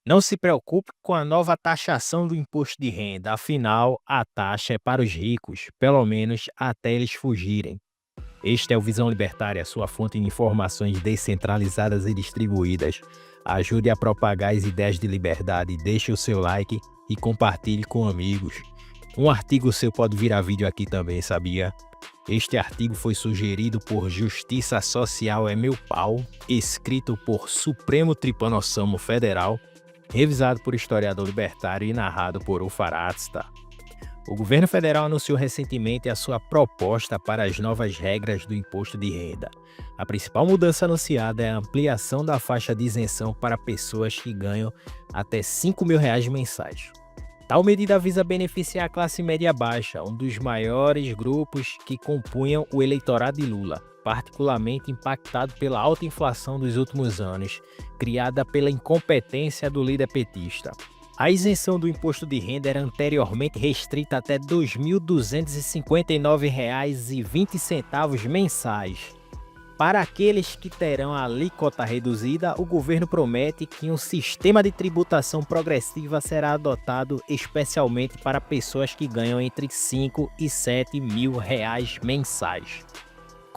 Não se preocupe com a nova taxação do imposto de renda, afinal, a taxa é para os ricos, pelo menos até eles fugirem. Este é o Visão Libertária, sua fonte de informações descentralizadas e distribuídas. Ajude a propagar as ideias de liberdade, deixe o seu like e compartilhe com amigos. Um artigo seu pode virar vídeo aqui também, sabia? Este artigo foi sugerido por Justiça Social é Meu Pau, escrito por Supremo Tripanossamo Federal, revisado por historiador libertário e narrado por Ufaratsta. O governo federal anunciou recentemente a sua proposta para as novas regras do imposto de renda. A principal mudança anunciada é a ampliação da faixa de isenção para pessoas que ganham até R$ 5.000 mensais. Tal medida visa beneficiar a classe média baixa, um dos maiores grupos que compunham o eleitorado de Lula, particularmente impactado pela alta inflação dos últimos anos, criada pela incompetência do líder petista. A isenção do imposto de renda era anteriormente restrita até R$ 2.259,20 mensais. Para aqueles que terão a alíquota reduzida, o governo promete que um sistema de tributação progressiva será adotado especialmente para pessoas que ganham entre R$ 5 e R$ 7.000 mensais.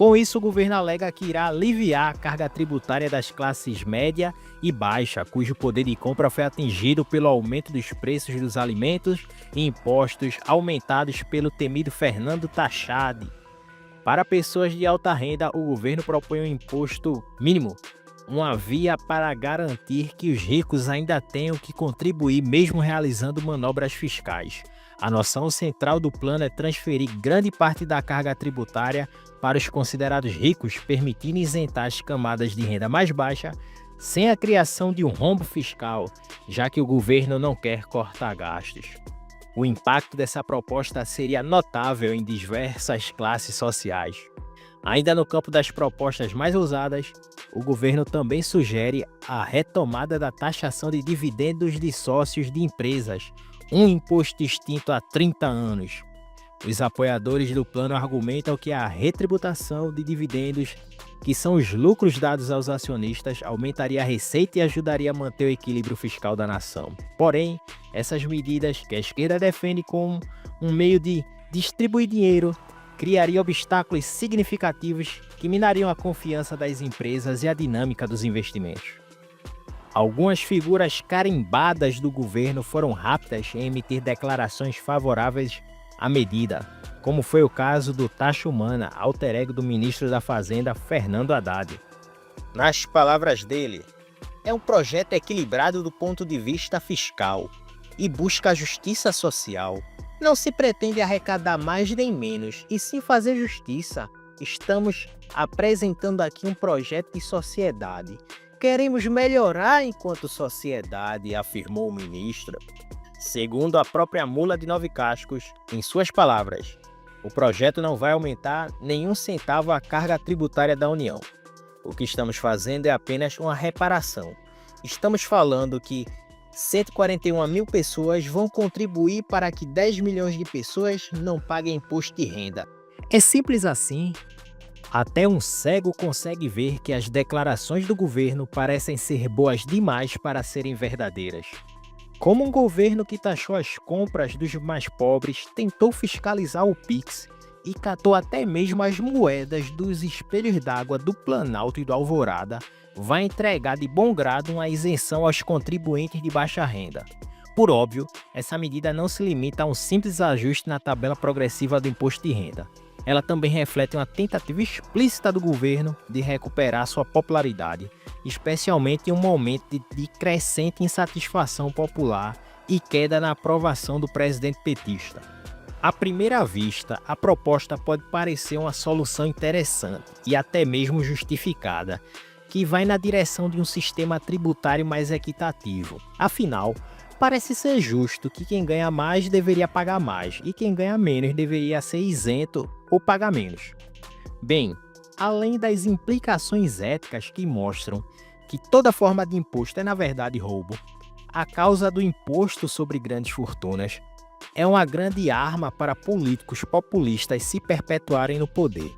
Com isso, o governo alega que irá aliviar a carga tributária das classes média e baixa, cujo poder de compra foi atingido pelo aumento dos preços dos alimentos e impostos aumentados pelo temido Fernando Tachad. Para pessoas de alta renda, o governo propõe um imposto mínimo, uma via para garantir que os ricos ainda tenham que contribuir mesmo realizando manobras fiscais. A noção central do plano é transferir grande parte da carga tributária para os considerados ricos, permitindo isentar as camadas de renda mais baixa sem a criação de um rombo fiscal, já que o governo não quer cortar gastos. O impacto dessa proposta seria notável em diversas classes sociais. Ainda no campo das propostas mais ousadas, o governo também sugere a retomada da taxação de dividendos de sócios de empresas, um imposto extinto há 30 anos. Os apoiadores do plano argumentam que a retributação de dividendos, que são os lucros dados aos acionistas, aumentaria a receita e ajudaria a manter o equilíbrio fiscal da nação. Porém, essas medidas, que a esquerda defende como um meio de distribuir dinheiro, criariam obstáculos significativos que minariam a confiança das empresas e a dinâmica dos investimentos. Algumas figuras carimbadas do governo foram rápidas em emitir declarações favoráveis à medida, como foi o caso do Taxa Humana, alter ego do ministro da Fazenda, Fernando Haddad. Nas palavras dele, é um projeto equilibrado do ponto de vista fiscal e busca a justiça social. Não se pretende arrecadar mais nem menos, e sim fazer justiça. Estamos apresentando aqui um projeto de sociedade. Queremos melhorar enquanto sociedade, afirmou o ministro. Segundo a própria Mula de Nove Cascos, em suas palavras, o projeto não vai aumentar nenhum centavo a carga tributária da União. O que estamos fazendo é apenas uma reparação. Estamos falando que 141 mil pessoas vão contribuir para que 10 milhões de pessoas não paguem imposto de renda. É simples assim. Até um cego consegue ver que as declarações do governo parecem ser boas demais para serem verdadeiras. Como um governo que taxou as compras dos mais pobres, tentou fiscalizar o Pix e catou até mesmo as moedas dos espelhos d'água do Planalto e do Alvorada, vai entregar de bom grado uma isenção aos contribuintes de baixa renda. Por óbvio, essa medida não se limita a um simples ajuste na tabela progressiva do imposto de renda. Ela também reflete uma tentativa explícita do governo de recuperar sua popularidade, especialmente em um momento de crescente insatisfação popular e queda na aprovação do presidente petista. À primeira vista, a proposta pode parecer uma solução interessante e até mesmo justificada, que vai na direção de um sistema tributário mais equitativo. Afinal, parece ser justo que quem ganha mais deveria pagar mais e quem ganha menos deveria ser isento ou pagar menos. Bem, além das implicações éticas que mostram que toda forma de imposto é na verdade roubo, a causa do imposto sobre grandes fortunas é uma grande arma para políticos populistas se perpetuarem no poder.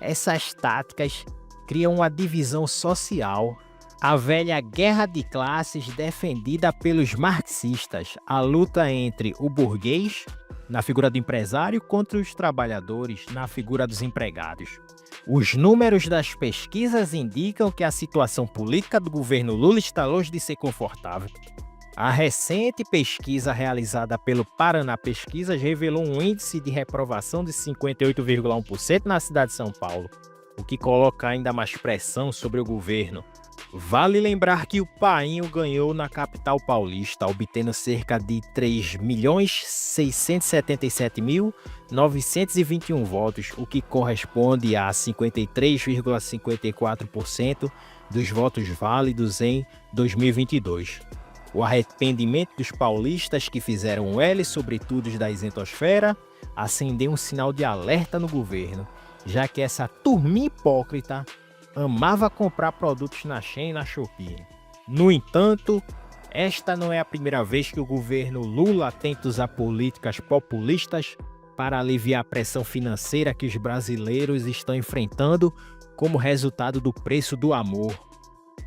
Essas táticas criam uma divisão social A velha guerra de classes defendida pelos marxistas, a luta entre o burguês, na figura do empresário, contra os trabalhadores, na figura dos empregados. Os números das pesquisas indicam que a situação política do governo Lula está longe de ser confortável. A recente pesquisa realizada pelo Paraná Pesquisas revelou um índice de reprovação de 58,1% na cidade de São Paulo, o que coloca ainda mais pressão sobre o governo. Vale lembrar que o Painho ganhou na capital paulista, obtendo cerca de 3.677.921 votos, o que corresponde a 53,54% dos votos válidos em 2022. O arrependimento dos paulistas que fizeram L sobre tudo da isentosfera acendeu um sinal de alerta no governo, já que essa turminha hipócrita amava comprar produtos na Shein e na Shopee. No entanto, esta não é a primeira vez que o governo Lula tenta usar políticas populistas para aliviar a pressão financeira que os brasileiros estão enfrentando como resultado do preço do amor.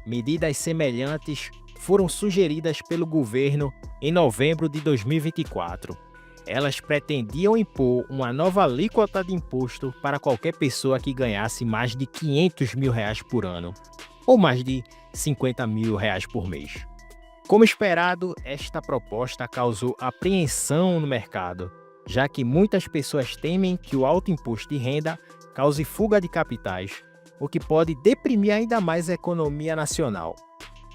Medidas semelhantes foram sugeridas pelo governo em novembro de 2024. Elas pretendiam impor uma nova alíquota de imposto para qualquer pessoa que ganhasse mais de R$500 mil por ano, ou mais de R$50 mil por mês. Como esperado, esta proposta causou apreensão no mercado, já que muitas pessoas temem que o alto imposto de renda cause fuga de capitais, o que pode deprimir ainda mais a economia nacional.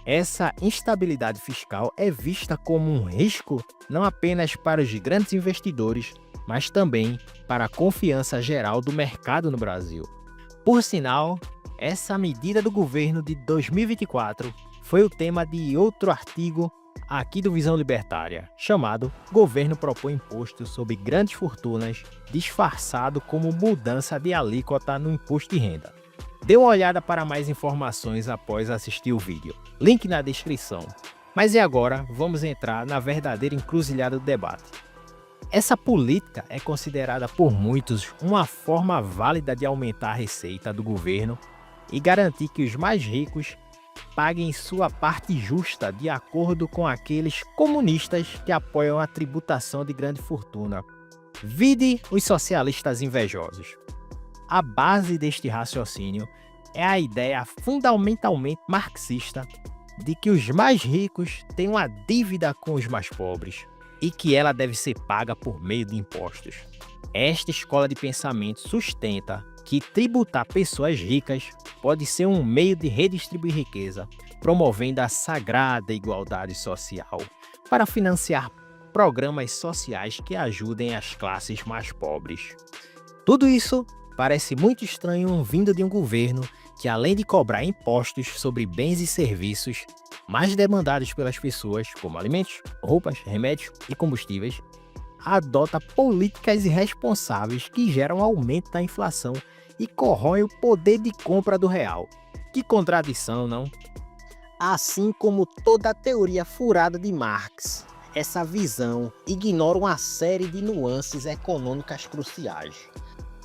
Essa instabilidade fiscal é vista como um risco não apenas para os grandes investidores, mas também para a confiança geral do mercado no Brasil. Por sinal, essa medida do governo de 2024 foi o tema de outro artigo aqui do Visão Libertária, chamado Governo propõe imposto sobre grandes fortunas, disfarçado como mudança de alíquota no imposto de renda. Dê uma olhada para mais informações após assistir o vídeo. Link na descrição. Mas e agora, vamos entrar na verdadeira encruzilhada do debate. Essa política é considerada por muitos uma forma válida de aumentar a receita do governo e garantir que os mais ricos paguem sua parte justa de acordo com aqueles comunistas que apoiam a tributação de grande fortuna. Vide os socialistas invejosos. A base deste raciocínio é a ideia fundamentalmente marxista de que os mais ricos têm uma dívida com os mais pobres e que ela deve ser paga por meio de impostos. Esta escola de pensamento sustenta que tributar pessoas ricas pode ser um meio de redistribuir riqueza, promovendo a sagrada igualdade social para financiar programas sociais que ajudem as classes mais pobres. Tudo isso parece muito estranho vindo de um governo que, além de cobrar impostos sobre bens e serviços mais demandados pelas pessoas, como alimentos, roupas, remédios e combustíveis, adota políticas irresponsáveis que geram aumento da inflação e corroem o poder de compra do real. Que contradição, não? Assim como toda a teoria furada de Marx, essa visão ignora uma série de nuances econômicas cruciais.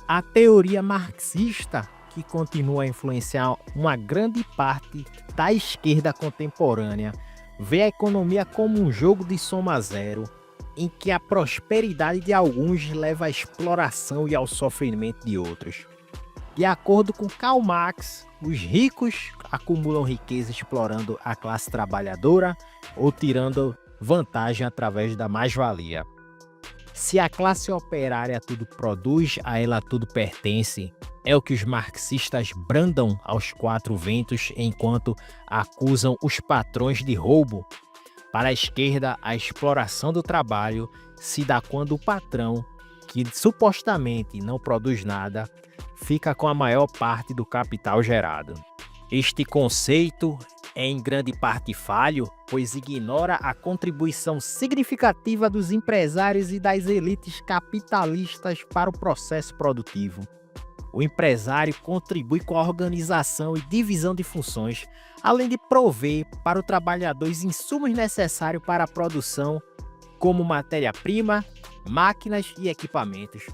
A teoria marxista, que continua a influenciar uma grande parte da esquerda contemporânea, vê a economia como um jogo de soma zero, em que a prosperidade de alguns leva à exploração e ao sofrimento de outros. De acordo com Karl Marx, os ricos acumulam riqueza explorando a classe trabalhadora ou tirando vantagem através da mais-valia. Se a classe operária tudo produz, a ela tudo pertence, é o que os marxistas brandam aos quatro ventos enquanto acusam os patrões de roubo. Para a esquerda, a exploração do trabalho se dá quando o patrão, que supostamente não produz nada, fica com a maior parte do capital gerado. Este conceito é em grande parte falho, pois ignora a contribuição significativa dos empresários e das elites capitalistas para o processo produtivo. O empresário contribui com a organização e divisão de funções, além de prover para o trabalhador os insumos necessários para a produção, como matéria-prima, máquinas e equipamentos.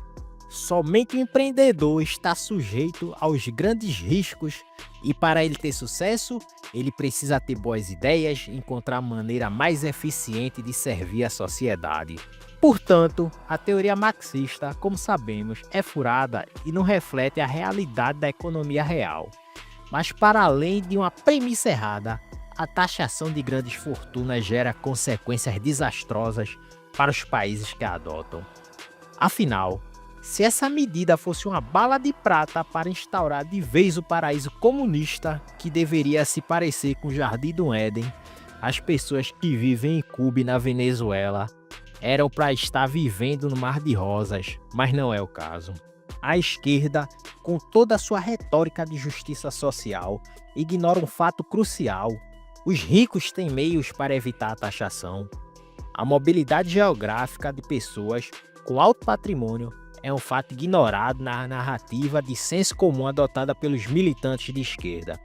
Somente o empreendedor está sujeito aos grandes riscos E para ele ter sucesso, ele precisa ter boas ideias e encontrar a maneira mais eficiente de servir a sociedade. Portanto, a teoria marxista, como sabemos, é furada e não reflete a realidade da economia real. Mas para além de uma premissa errada, a taxação de grandes fortunas gera consequências desastrosas para os países que a adotam. Afinal, se essa medida fosse uma bala de prata para instaurar de vez o paraíso comunista que deveria se parecer com o Jardim do Éden, as pessoas que vivem em Cuba e na Venezuela eram para estar vivendo no Mar de Rosas, mas não é o caso. A esquerda, com toda a sua retórica de justiça social, ignora um fato crucial: os ricos têm meios para evitar a taxação. A mobilidade geográfica de pessoas com alto patrimônio é um fato ignorado na narrativa de senso comum adotada pelos militantes de esquerda.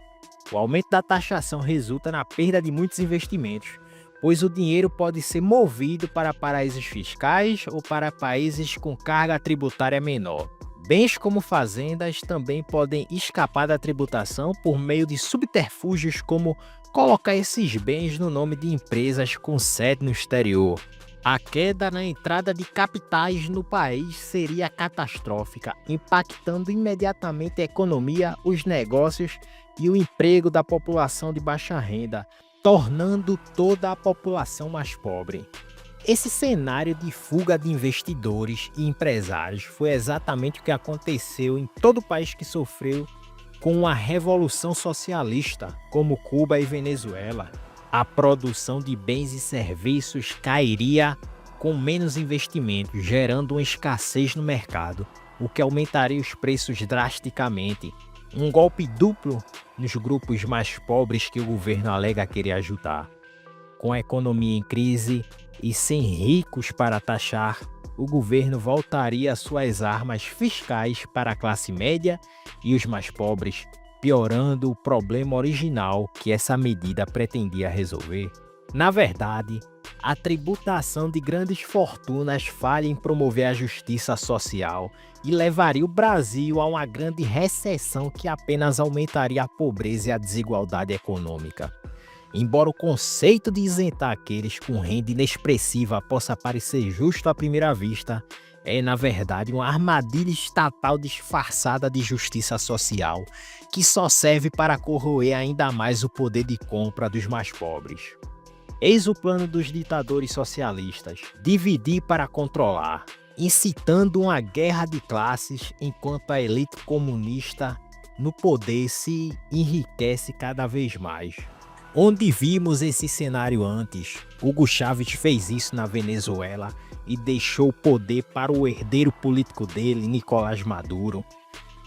O aumento da taxação resulta na perda de muitos investimentos, pois o dinheiro pode ser movido para paraísos fiscais ou para países com carga tributária menor. Bens como fazendas também podem escapar da tributação por meio de subterfúgios como colocar esses bens no nome de empresas com sede no exterior. A queda na entrada de capitais no país seria catastrófica, impactando imediatamente a economia, os negócios e o emprego da população de baixa renda, tornando toda a população mais pobre. Esse cenário de fuga de investidores e empresários foi exatamente o que aconteceu em todo o país que sofreu com uma revolução socialista, como Cuba e Venezuela. A produção de bens e serviços cairia com menos investimentos, gerando uma escassez no mercado, o que aumentaria os preços drasticamente. Um golpe duplo nos grupos mais pobres que o governo alega querer ajudar. Com a economia em crise e sem ricos para taxar, o governo voltaria suas armas fiscais para a classe média e os mais pobres, piorando o problema original que essa medida pretendia resolver. Na verdade, a tributação de grandes fortunas falha em promover a justiça social e levaria o Brasil a uma grande recessão que apenas aumentaria a pobreza e a desigualdade econômica. Embora o conceito de isentar aqueles com renda inexpressiva possa parecer justo à primeira vista, é na verdade uma armadilha estatal disfarçada de justiça social, que só serve para corroer ainda mais o poder de compra dos mais pobres. Eis o plano dos ditadores socialistas: dividir para controlar, incitando uma guerra de classes enquanto a elite comunista no poder se enriquece cada vez mais. Onde vimos esse cenário antes, Hugo Chávez fez isso na Venezuela e deixou o poder para o herdeiro político dele, Nicolás Maduro.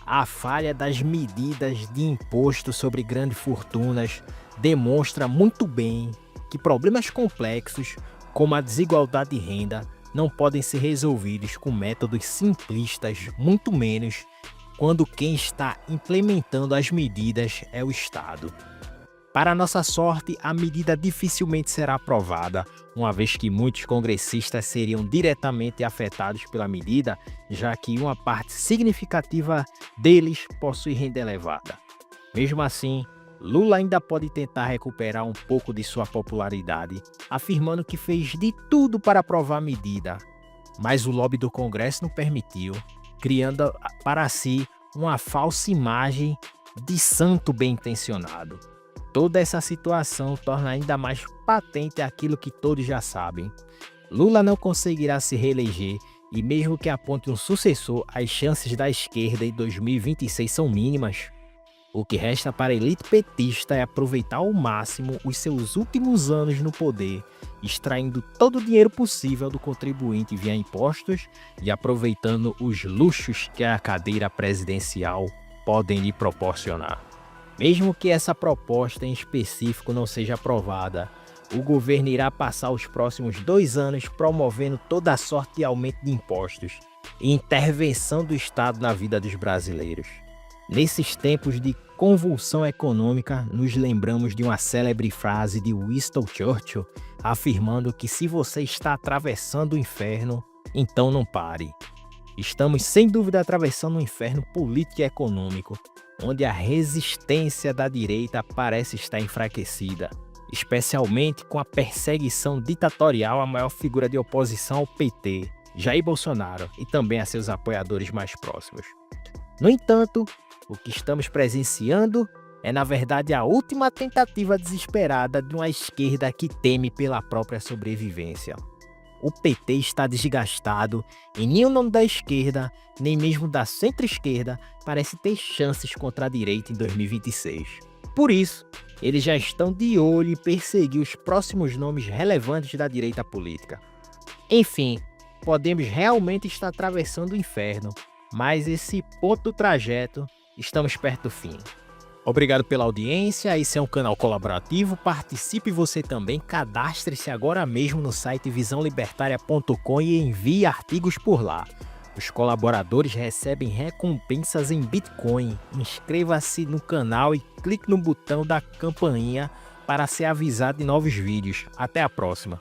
A falha das medidas de imposto sobre grandes fortunas demonstra muito bem que problemas complexos, como a desigualdade de renda, não podem ser resolvidos com métodos simplistas, muito menos quando quem está implementando as medidas é o Estado. Para nossa sorte, a medida dificilmente será aprovada, uma vez que muitos congressistas seriam diretamente afetados pela medida, já que uma parte significativa deles possui renda elevada. Mesmo assim, Lula ainda pode tentar recuperar um pouco de sua popularidade, afirmando que fez de tudo para aprovar a medida, mas o lobby do Congresso não permitiu, criando para si uma falsa imagem de santo bem-intencionado. Toda essa situação torna ainda mais patente aquilo que todos já sabem. Lula não conseguirá se reeleger e mesmo que aponte um sucessor, as chances da esquerda em 2026 são mínimas. O que resta para a elite petista é aproveitar ao máximo os seus últimos anos no poder, extraindo todo o dinheiro possível do contribuinte via impostos e aproveitando os luxos que a cadeira presidencial podem lhe proporcionar. Mesmo que essa proposta em específico não seja aprovada, o governo irá passar os próximos 2 anos promovendo toda a sorte de aumento de impostos e intervenção do Estado na vida dos brasileiros. Nesses tempos de convulsão econômica, nos lembramos de uma célebre frase de Winston Churchill, afirmando que se você está atravessando o inferno, então não pare. Estamos sem dúvida atravessando um inferno político e econômico, onde a resistência da direita parece estar enfraquecida, especialmente com a perseguição ditatorial à maior figura de oposição ao PT, Jair Bolsonaro, e também a seus apoiadores mais próximos. No entanto, o que estamos presenciando é, na verdade, a última tentativa desesperada de uma esquerda que teme pela própria sobrevivência. O PT está desgastado e nenhum da esquerda, nem mesmo da centro-esquerda, parece ter chances contra a direita em 2026. Por isso, eles já estão de olho em perseguir os próximos nomes relevantes da direita política. Enfim, podemos realmente estar atravessando o inferno, mas esse ponto do trajeto, estamos perto do fim. Obrigado pela audiência, esse é um canal colaborativo, participe você também, cadastre-se agora mesmo no site visãolibertaria.com e envie artigos por lá. Os colaboradores recebem recompensas em Bitcoin. Inscreva-se no canal e clique no botão da campainha para ser avisado de novos vídeos. Até a próxima!